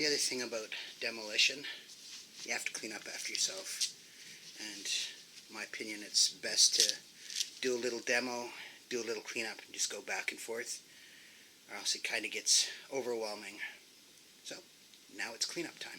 the other thing about demolition, you have to clean up after yourself. And in my opinion, it's best to do a little demo, do a little cleanup, and just go back and forth, or else it kind of gets overwhelming. So now it's cleanup time.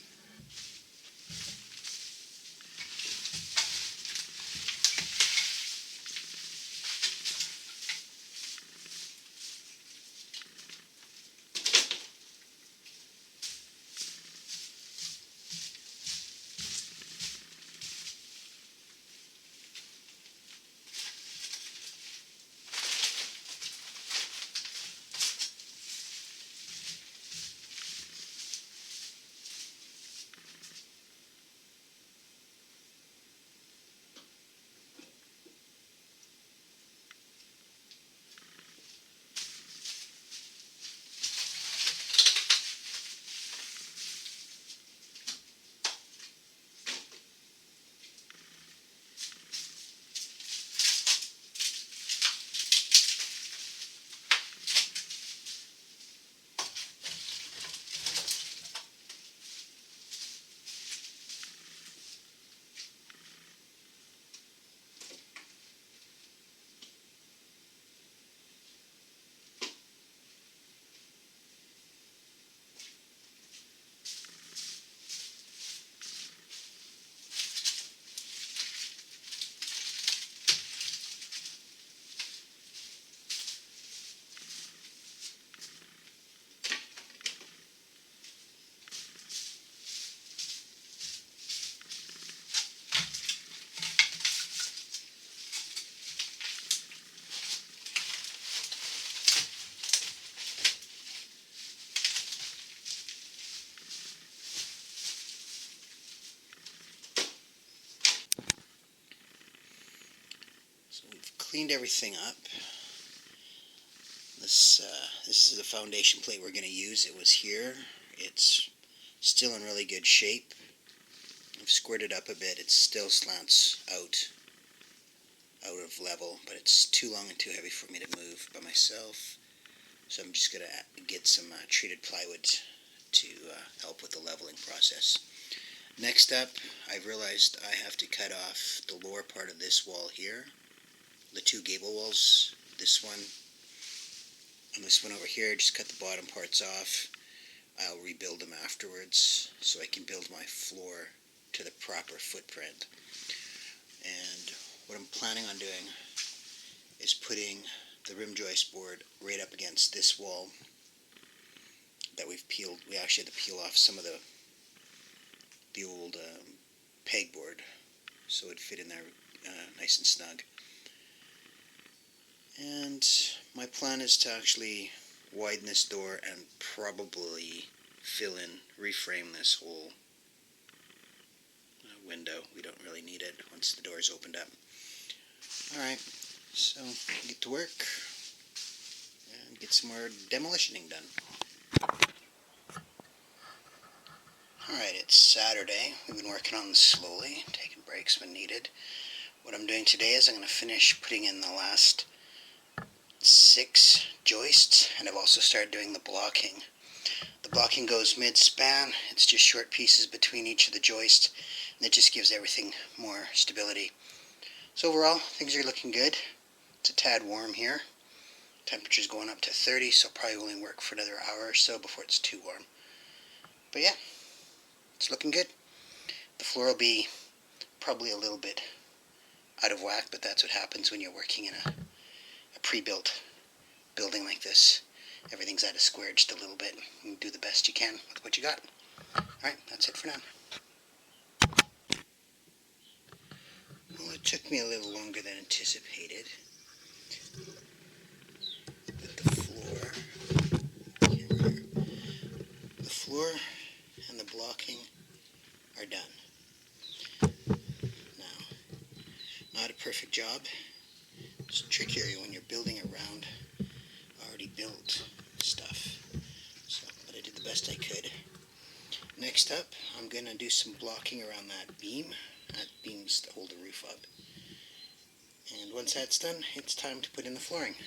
So we've cleaned everything up. This is the foundation plate we're going to use. It was here. It's still in really good shape. I've squared it up a bit. It still slants out of level, but it's too long and too heavy for me to move by myself. So I'm just going to get some treated plywood to help with the leveling process. Next up, I've realized I have to cut off the lower part of this wall here. The two gable walls, this one and this one over here, just cut the bottom parts off. I'll rebuild them afterwards so I can build my floor to the proper footprint. And what I'm planning on doing is putting the rim joist board right up against this wall that we've peeled. We actually had to peel off some of the old pegboard so it'd fit in there nice and snug. And my plan is to actually widen this door and probably reframe this whole window. We don't really need it once the door's opened up. Alright, so get to work and get some more demolitioning done. Alright, it's Saturday. We've been working on this slowly, taking breaks when needed. What I'm doing today is I'm going to finish putting in the last 6 joists, and I've also started doing the blocking. The blocking goes mid-span. It's just short pieces between each of the joists, and it just gives everything more stability. So overall, things are looking good. It's a tad warm here. Temperature's going up to 30, so probably only work for another hour or so before it's too warm. But yeah, it's looking good. The floor will be probably a little bit out of whack, but that's what happens when you're working in a pre-built building like this. Everything's out of square just a little bit. You do the best you can with what you got. Alright, that's it for now. Well, it took me a little longer than anticipated. But the floor and the blocking are done. Now, not a perfect job. It's trickier when you're building around already built stuff. But I did the best I could. Next up, I'm going to do some blocking around that beam. That beam's to hold the roof up. And once that's done, it's time to put in the flooring.